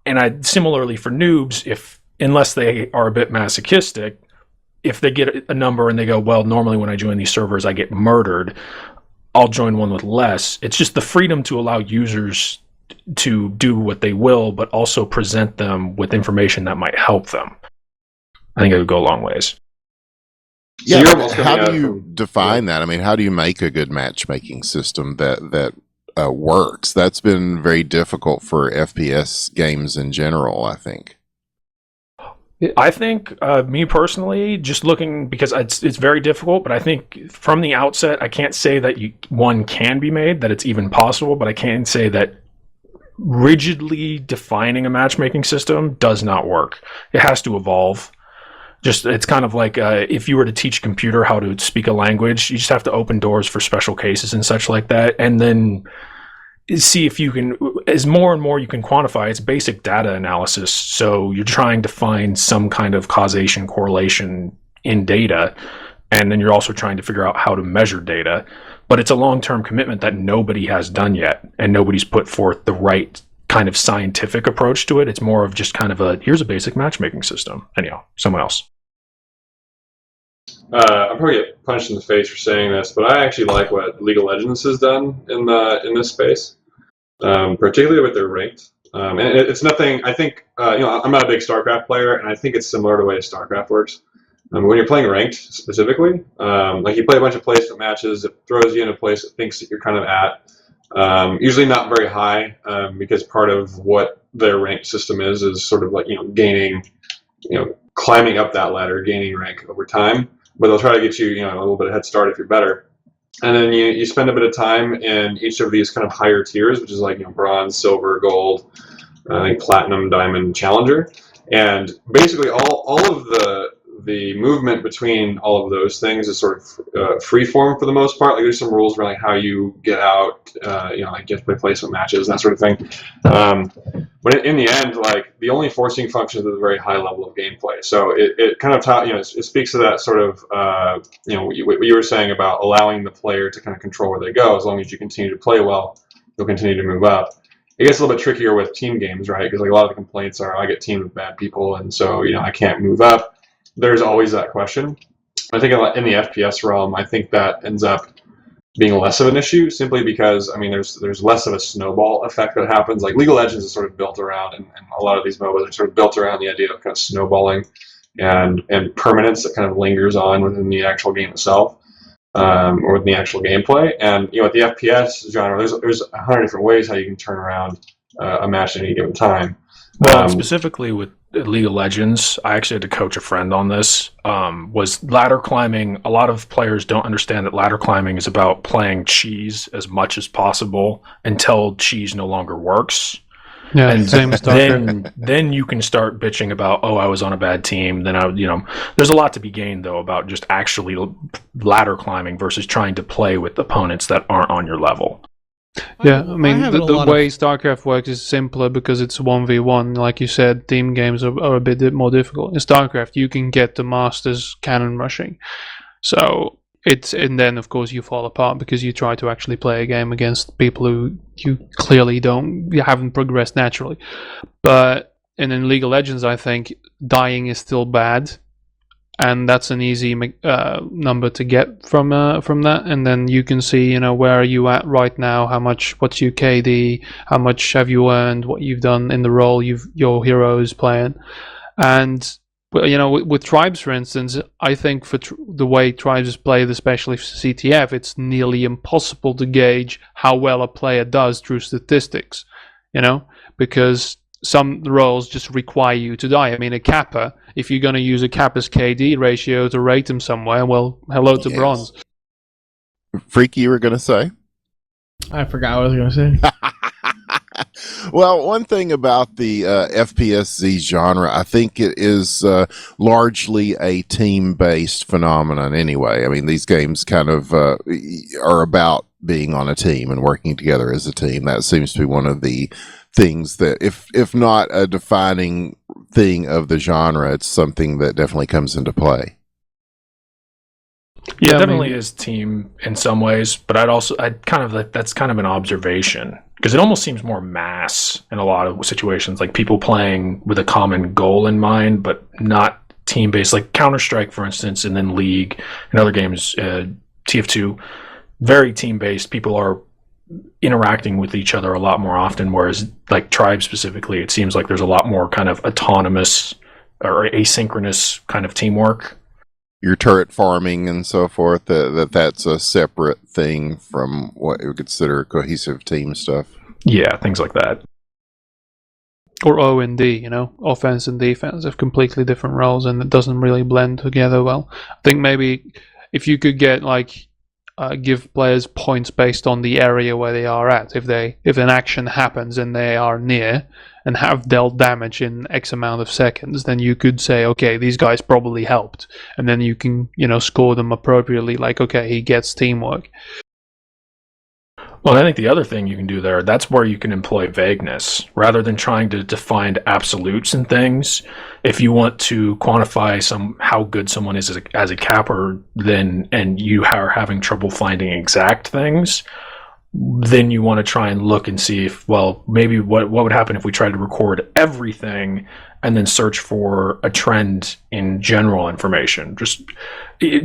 D: And similarly for noobs, unless they are a bit masochistic, if they get a number and they go, well, normally when I join these servers I get murdered, I'll join one with less. It's just the freedom to allow users to do what they will, but also present them with information that might help them. I think it would go a long ways.
E: So
A: Yeah, how do you define that? I mean, how do you make a good matchmaking system that works? That's been very difficult for FPS games in general, I think.
D: I think, me personally, just looking, because it's very difficult, but I think from the outset, I can't say that one can be made, that it's even possible, but I can say that rigidly defining a matchmaking system does not work. It has to evolve. It's kind of like if you were to teach a computer how to speak a language, you just have to open doors for special cases and such like that. And then see if you can, as more and more you can quantify, it's basic data analysis. So you're trying to find some kind of causation correlation in data, and then you're also trying to figure out how to measure data. But it's a long-term commitment that nobody has done yet, and nobody's put forth the right kind of scientific approach to it. It's more of just kind of here's a basic matchmaking system. Anyhow, someone else.
E: I'll probably get punched in the face for saying this, but I actually like what League of Legends has done in this space, particularly with their ranked. And it's nothing. I think I'm not a big StarCraft player, and I think it's similar to the way StarCraft works. When you're playing ranked specifically, like you play a bunch of placement matches, it throws you in a place it thinks that you're kind of at. Usually not very high, because part of what their ranked system is sort of like gaining, climbing up that ladder, gaining rank over time. But they'll try to get you, a little bit of head start if you're better. And then you spend a bit of time in each of these kind of higher tiers, which is like bronze, silver, gold, I think platinum, diamond, challenger. And basically all of the movement between all of those things is sort of free form for the most part. Like there's some rules around like how you get out, like you have to play placement matches, that sort of thing. But in the end, like the only forcing function is a very high level of gameplay. So it kind of taught, it speaks to that sort of, what you were saying about allowing the player to kind of control where they go. As long as you continue to play well, you'll continue to move up. It gets a little bit trickier with team games, right? Because like a lot of the complaints are, I get teamed with bad people, and so I can't move up. There's always that question. I think in the FPS realm, I think that ends up being less of an issue, simply because there's less of a snowball effect that happens. Like League of Legends is sort of built around, and a lot of these MOBAs are sort of built around the idea of kind of snowballing and permanence that kind of lingers on within the actual game itself, or within the actual gameplay. And with the FPS genre, there's 100 different ways how you can turn around a match at any given time.
D: Well, specifically with League of Legends, I actually had to coach a friend on this, was ladder climbing. A lot of players don't understand that ladder climbing is about playing cheese as much as possible until cheese no longer works.
C: Yeah,
D: and
C: same as StarCraft.
D: then you can start bitching about, I was on a bad team. Then there's a lot to be gained though about just actually ladder climbing versus trying to play with opponents that aren't on your level.
C: Yeah, the way StarCraft works is simpler because it's 1v1. Like you said, team games are a bit more difficult. In StarCraft, you can get the masters cannon rushing. So and then of course you fall apart because you try to actually play a game against people who you clearly haven't progressed naturally. But in League of Legends, I think dying is still bad. And that's an easy number to get from that, and then you can see, where are you at right now? What's your KD? How much have you earned? What you've done in the role your hero is playing, and with tribes, for instance, I think for the way tribes play, especially for CTF, it's nearly impossible to gauge how well a player does through statistics, because some roles just require you to die. A Kappa, if you're going to use a Kappa's KD ratio to rate him somewhere, well, hello to bronze.
A: Freaky, you were going to say?
B: I forgot what I was going to say.
A: Well, one thing about the FPSZ genre, I think it is largely a team-based phenomenon anyway. These games kind of are about being on a team and working together as a team. That seems to be one of the things that, if not a defining thing of the genre, it's something that definitely comes into play.
D: Yeah, it definitely is team in some ways, but that's kind of an observation, because it almost seems more mass in a lot of situations, like people playing with a common goal in mind, but not team-based, like Counter-Strike, for instance, and then League and other games, TF2, very team-based. People are interacting with each other a lot more often, whereas like Tribe specifically, it seems like there's a lot more kind of autonomous or asynchronous kind of teamwork.
A: Your turret farming and so forth, that's a separate thing from what you would consider cohesive team stuff.
D: Yeah, things like that.
C: Or O&D, offense and defense have completely different roles, and it doesn't really blend together well. I think maybe if you could get give players points based on the area where they are at. If an action happens and they are near and have dealt damage in X amount of seconds, then you could say, okay, these guys probably helped, and then you can score them appropriately. Like, okay, he gets teamwork.
D: Well, I think the other thing you can do there, that's where you can employ vagueness. Rather than trying to define absolutes and things, if you want to quantify how good someone is as a capper, and you are having trouble finding exact things, then you want to try and look and see if, well, maybe what would happen if we tried to record everything and then search for a trend in general information. Just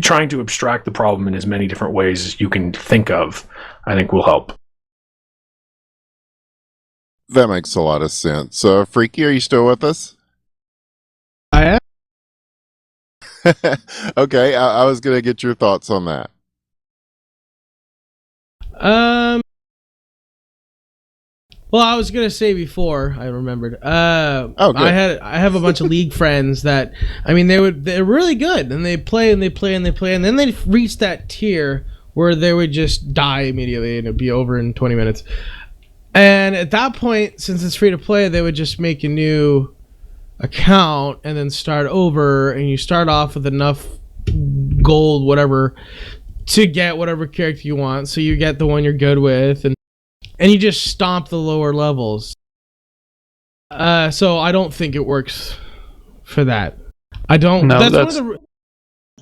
D: trying to abstract the problem in as many different ways as you can think of, I think will help.
A: That makes a lot of sense. Freaky, are you still with us?
B: I am.
A: Okay, I was going to get your thoughts on that.
B: Well, I was gonna say before I remembered.
A: Good.
B: I have a bunch of League friends that, I mean, they're really good, and they play and they play and they play, and then they reach that tier where they would just die immediately and it'd be over in 20 minutes. And at that point, since it's free to play, they would just make a new account and then start over, and you start off with enough gold, whatever, to get whatever character you want. So you get the one you're good with, and you just stomp the lower levels. So I don't think it works for that. I don't.
C: No,
B: that's one of the.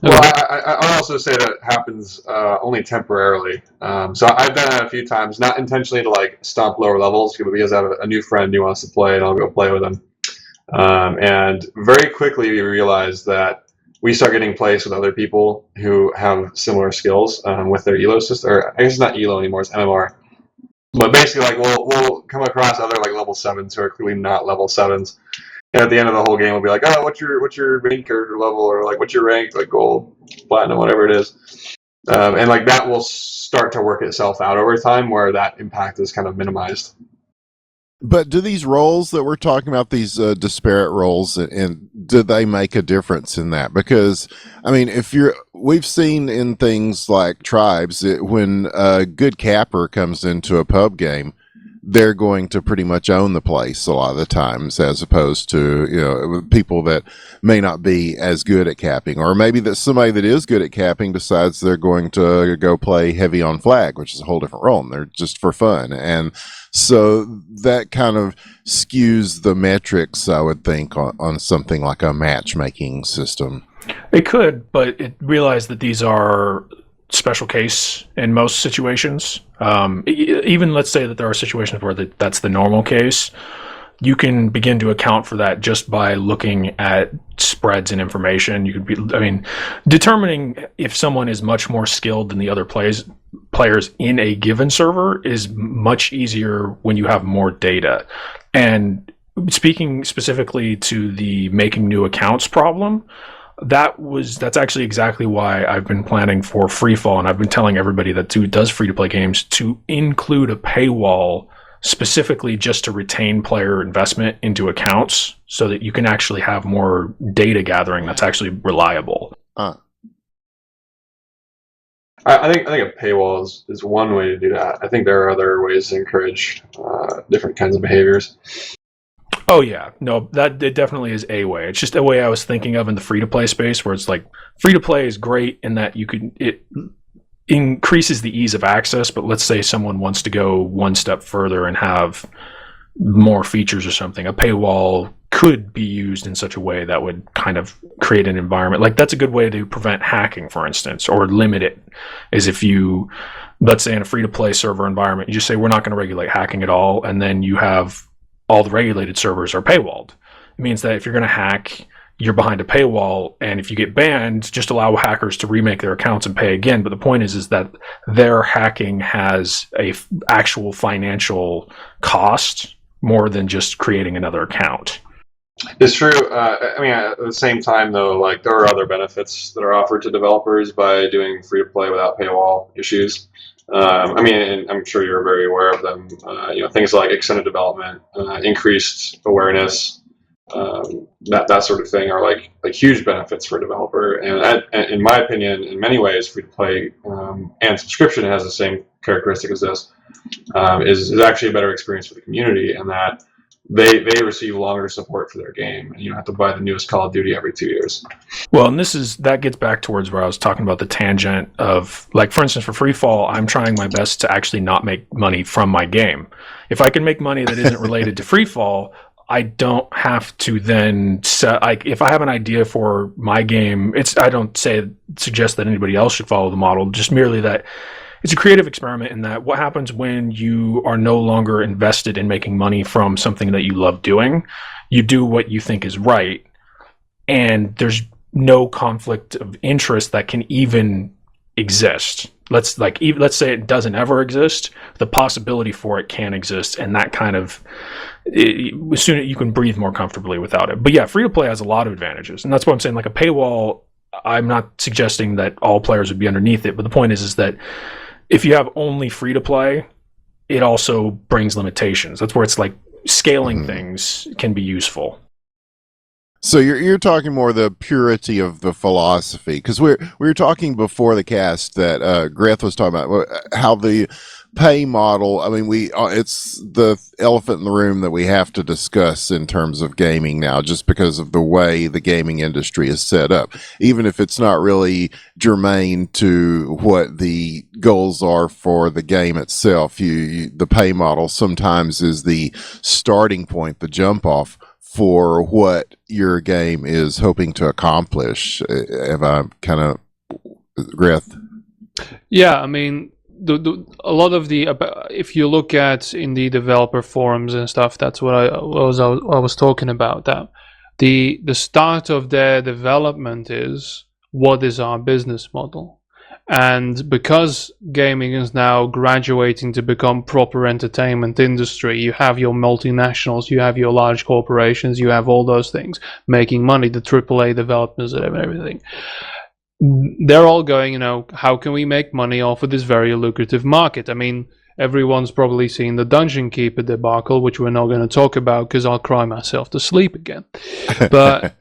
E: Well, I also say that it happens only temporarily. So I've done that a few times, not intentionally to like stomp lower levels, but because I have a new friend who wants to play, and I'll go play with him. And very quickly we realized that we start getting placed with other people who have similar skills with their ELO system, or I guess it's not ELO anymore, it's MMR. But basically, like we'll come across other like level 7s who are clearly not level 7s. And at the end of the whole game, we'll be like, "Oh, what's your main character level, or like what's your rank, like gold, platinum, whatever it is." And like that will start to work itself out over time, where that impact is kind of minimized.
A: But do these roles that we're talking about, these disparate roles, and do they make a difference in that? Because, I mean, we've seen in things like Tribes, when a good capper comes into a pub game, they're going to pretty much own the place a lot of the times, as opposed to, people that may not be as good at capping, or maybe that somebody that is good at capping decides they're going to go play heavy on flag, which is a whole different role, and they're just for fun. And so that kind of skews the metrics, I would think, on something like a matchmaking system.
D: It could, but realize that these are special case in most situations. Even let's say that there are situations where that's the normal case. You can begin to account for that just by looking at spreads and information. You could determining if someone is much more skilled than the other players in a given server is much easier when you have more data. And speaking specifically to the making new accounts problem, that's actually exactly why I've been planning for Freefall, and I've been telling everybody that does free-to-play games to include a paywall specifically just to retain player investment into accounts, so that you can actually have more data gathering that's actually reliable.
E: I think a paywall is one way to do that. I think there are other ways to encourage different kinds of behaviors.
D: Oh yeah, no, it definitely is a way. It's just a way I was thinking of in the free-to-play space, where it's like free-to-play is great in that it increases the ease of access, but let's say someone wants to go one step further and have more features or something. A paywall could be used in such a way that would kind of create an environment. Like that's a good way to prevent hacking, for instance, or limit it, is if you, let's say in a free-to-play server environment, you just say we're not going to regulate hacking at all, and then you have all the regulated servers are paywalled. It means that if you're going to hack, you're behind a paywall, and if you get banned, just allow hackers to remake their accounts and pay again. But the point is that their hacking has a actual financial cost more than just creating another account.
E: It's true. At the same time, though, like there are other benefits that are offered to developers by doing free to play without paywall issues. And I'm sure you're very aware of them. Things like extended development, increased awareness, that sort of thing are like huge benefits for a developer. And in my opinion, in many ways, free to play and subscription has the same characteristic as this. Is actually a better experience for the community, and that they receive longer support for their game, and you don't have to buy the newest Call of Duty every 2 years.
D: Well, and that gets back towards where I was talking about the tangent of, like, for instance, for Free Fall, I'm trying my best to actually not make money from my game. If I can make money that isn't related to Free Fall, I don't have to then set, like, if I have an idea for my game, I don't suggest that anybody else should follow the model, just merely that it's a creative experiment in that what happens when you are no longer invested in making money from something that you love doing, you do what you think is right, and there's no conflict of interest that can even exist. Let's say it doesn't ever exist. The possibility for it can exist, and that kind of soon you can breathe more comfortably without it. But yeah, free to play has a lot of advantages, and that's what I'm saying. Like a paywall, I'm not suggesting that all players would be underneath it, but the point is that if you have only free to play, it also brings limitations. That's where it's like scaling things can be useful.
A: So you're talking more the purity of the philosophy, because we were talking before the cast that Greth was talking about how the pay model. I mean, it's the elephant in the room that we have to discuss in terms of gaming now, just because of the way the gaming industry is set up. Even if it's not really germane to what the goals are for the game itself, the pay model sometimes is the starting point, the jump off for what your game is hoping to accomplish. Have I kind of, Greth?
C: Yeah, I mean, a lot of if you look at in the developer forums and stuff, that's what I was talking about. That the start of their development is, what is our business model? And because gaming is now graduating to become proper entertainment industry, you have your multinationals, you have your large corporations, you have all those things making money, the AAA developers and everything. They're all going, how can we make money off of this very lucrative market? I mean, everyone's probably seen the Dungeon Keeper debacle, which we're not going to talk about because I'll cry myself to sleep again. But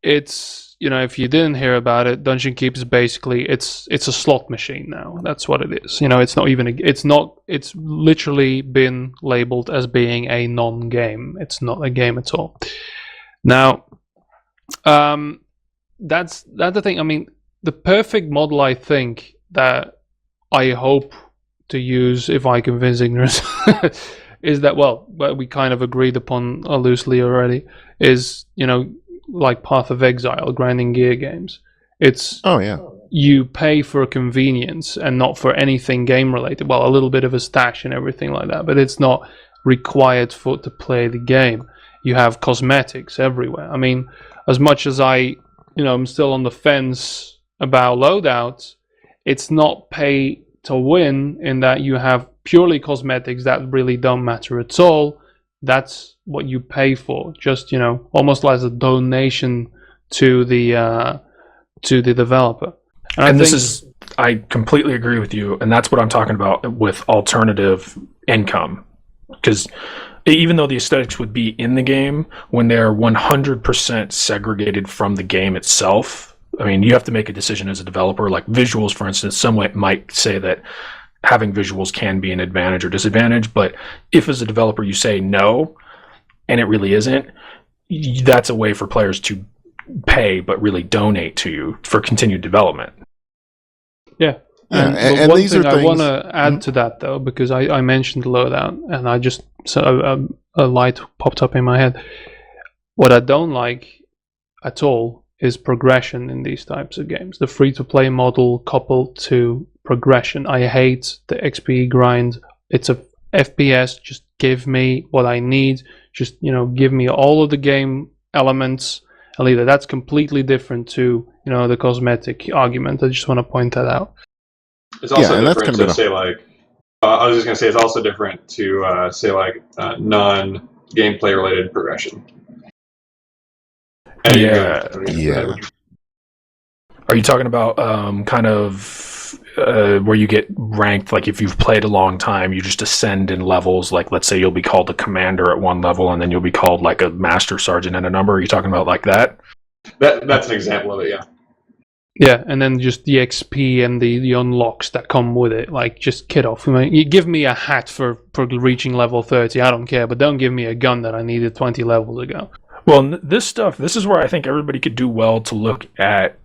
C: it's, if you didn't hear about it, Dungeon Keeper is basically, it's a slot machine now. That's what it is. It's not even, it's literally been labeled as being a non-game. It's not a game at all. Now, that's the thing. I mean, the perfect model, I think, that I hope to use if I convince ignorance is that, well, we kind of agreed upon loosely already, is, like Path of Exile, grinding gear games. It's, you pay for convenience and not for anything game related. Well, a little bit of a stash and everything like that, but it's not required to play the game. You have cosmetics everywhere. I mean, as much as I'm still on the fence about loadouts, it's not pay to win in that you have purely cosmetics that really don't matter at all. That's what you pay for, just almost like a donation to the developer.
D: And I completely agree with you, and that's what I'm talking about with alternative income, because even though the aesthetics would be in the game, when they're 100% segregated from the game itself, I mean, you have to make a decision as a developer. Like visuals, for instance, some might say that having visuals can be an advantage or disadvantage, but if as a developer you say no, and it really isn't, that's a way for players to pay but really donate to you for continued development.
C: Yeah. And one thing I want to add to that, though, because I mentioned loadout, and I just a light popped up in my head. What I don't like at all is progression in these types of games. The free-to-play model coupled to progression. I hate the XP grind. It's a FPS. Just give me what I need. Just give me all of the game elements. And leave it. That's completely different to the cosmetic argument. I just want to point that out.
E: It's also different to say like. I was just gonna say it's also different to say like non-gameplay related progression.
A: Yeah.
D: Are you talking about kind of where you get ranked? Like if you've played a long time, you just ascend in levels. Like let's say you'll be called a commander at one level, and then you'll be called like a master sergeant at a number. Are you talking about like that?
E: That's an example of it. Yeah.
C: Yeah, and then just the XP and the unlocks that come with it. Like, just kid off. I mean, you give me a hat for reaching level 30, I don't care, but don't give me a gun that I needed 20 levels ago.
D: Well, this is where I think everybody could do well to look at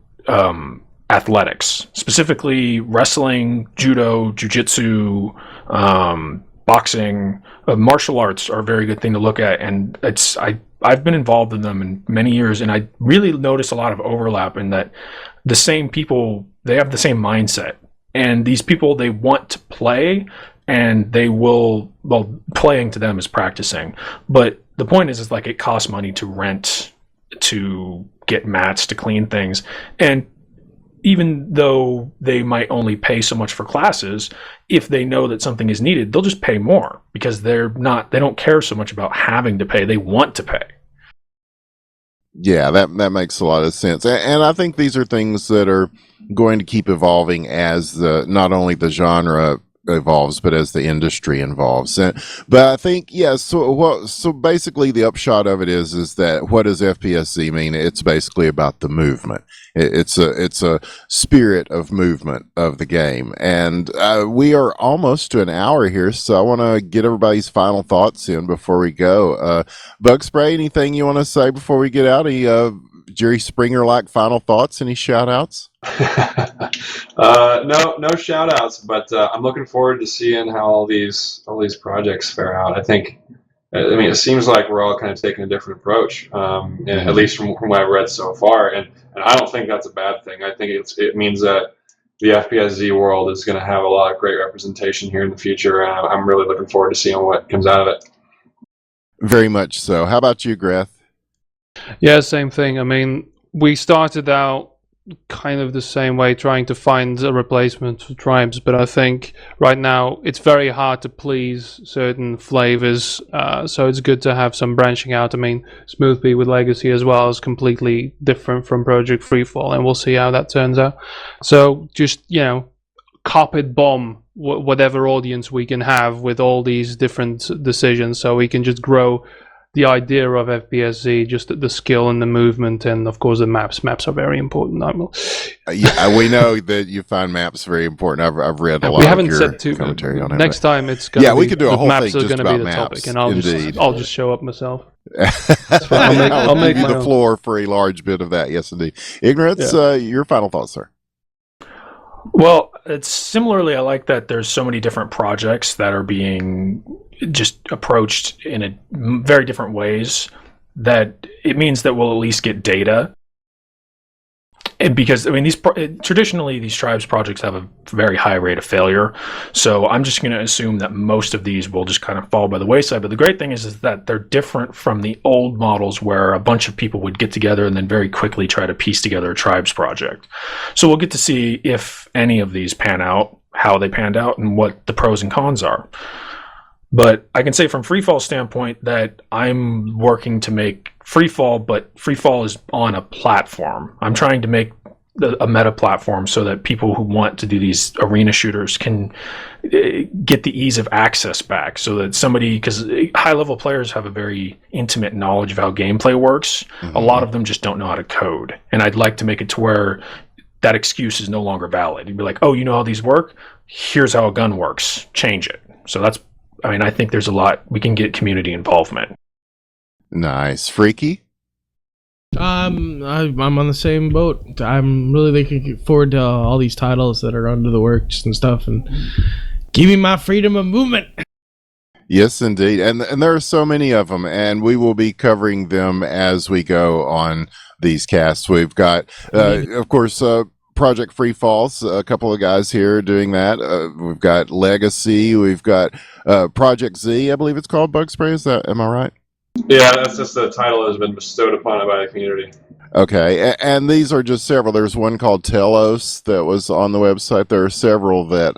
D: athletics, specifically wrestling, judo, jiu-jitsu, boxing. Martial arts are a very good thing to look at, and I've been involved in them in many years, and I really notice a lot of overlap in that the same people, they have the same mindset, and these people, they want to play, and they will, well, playing to them is practicing, but the point is like it costs money to rent, to get mats, to clean things, and even though they might only pay so much for classes, if they know that something is needed, they'll just pay more because they don't care so much about having to pay. They want to pay.
A: Yeah, that makes a lot of sense. And I think these are things that are going to keep evolving as not only the genre evolves, but as the industry evolves. But I think, so basically the upshot of it is that what does FPSZ mean? It's basically about the movement. It's a spirit of movement of the game. And we are almost to an hour here, so I want to get everybody's final thoughts in before we go. Bug Spray, anything you want to say before we get out? Any Jerry Springer-like final thoughts? Any shout-outs?
E: No shout outs, but I'm looking forward to seeing how all these projects fare out. I mean, it seems like we're all kind of taking a different approach, at least from what I've read so far, and I don't think that's a bad thing. I think it means that the FPSZ world is going to have a lot of great representation here in the future, and I'm really looking forward to seeing what comes out of it.
A: Very much so. How about you, Greth?
C: Yeah, same thing. I mean, we started out kind of the same way, trying to find a replacement for Tribes, but I think right now it's very hard to please certain flavors, so it's good to have some branching out. I mean, Smoothbee with Legacy as well is completely different from Project Freefall, and we'll see how that turns out. So just, carpet bomb whatever audience we can have with all these different decisions, so we can just grow the idea of FPSZ, just the skill and the movement, and of course the maps. Maps are very important.
A: Yeah, we know that you find maps very important. I've read a lot.
C: We haven't
A: of your
C: said too
A: commentary on it.
C: Next time it's gonna
A: we
C: be,
A: could do a whole
C: maps
A: thing
C: are
A: just
C: going to be
A: about
C: the topic,
A: maps.
C: and I'll just show up myself.
A: I'll
C: make
A: give you
C: my
A: the
C: own.
A: floor for a large bit of that. Yes, indeed. Ignorance. Your final thoughts, sir.
D: Well, it's similarly, I like that there's so many different projects that are being just approached in very different ways, that it means that we'll at least get data. And because, I mean, traditionally these Tribes projects have a very high rate of failure, so I'm just going to assume that most of these will just kind of fall by the wayside. But the great thing is that they're different from the old models where a bunch of people would get together and then very quickly try to piece together a Tribes project. So we'll get to see if any of these pan out, how they panned out, and what the pros and cons are. But I can say from Freefall's standpoint that I'm working to make Freefall, but Freefall is on a platform. I'm trying to make a meta platform so that people who want to do these arena shooters can get the ease of access back, so that because high level players have a very intimate knowledge of how gameplay works. Mm-hmm. A lot of them just don't know how to code. And I'd like to make it to where that excuse is no longer valid. You'd be like, oh, you know how these work? Here's how a gun works. Change it. So I think there's a lot we can get community involvement.
A: Nice. Freaky?
B: I'm on the same boat. I'm really looking forward to all these titles that are under the works and stuff, and give me my freedom of movement.
A: Yes, indeed. And there are so many of them, and we will be covering them as we go on these casts. We've got, of course, Project Free Falls, a couple of guys here doing that. We've got Legacy. We've got Project Z, I believe it's called. Bug Spray, am I right?
E: Yeah, that's just the title that has been bestowed upon it by the community.
A: Okay, and these are just several. There's one called Telos that was on the website. There are several that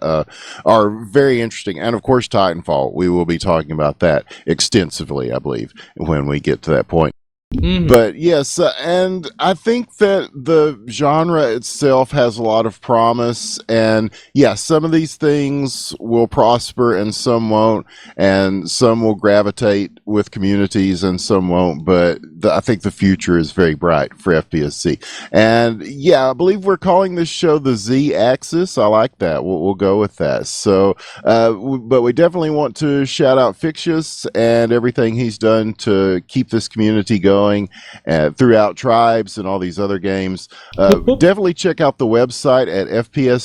A: are very interesting. And, of course, Titanfall. We will be talking about that extensively, I believe, when we get to that point. Mm-hmm. But yes, and I think that the genre itself has a lot of promise, and some of these things will prosper and some won't, and some will gravitate with communities and some won't, but I think the future is very bright for FPSZ. And yeah, I believe we're calling this show the Z Axis. I like that. We'll go with that. So, but we definitely want to shout out Fictious and everything he's done to keep this community going throughout Tribes and all these other games. Definitely check out the website at fps-z.com,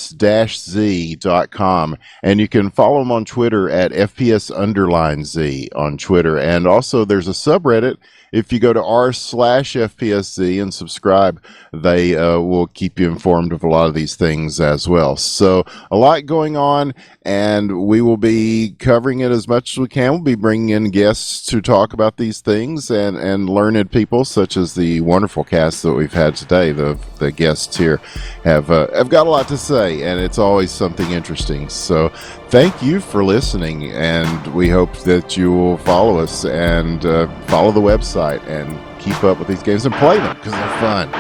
A: and you can follow him on Twitter at fps_Z on Twitter. And also there's a subreddit. If you go to r/FPSZ and subscribe, they will keep you informed of a lot of these things as well. So a lot going on, and we will be covering it as much as we can. We'll be bringing in guests to talk about these things and learned people such as the wonderful cast that we've had today. The guests here have got a lot to say, and it's always something interesting. So thank you for listening, and we hope that you will follow us and follow the website and keep up with these games and play them because they're fun.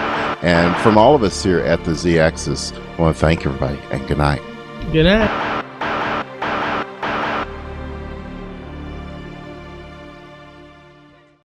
A: And from all of us here at the Z Axis, I want to thank everybody and good night.
B: Good night.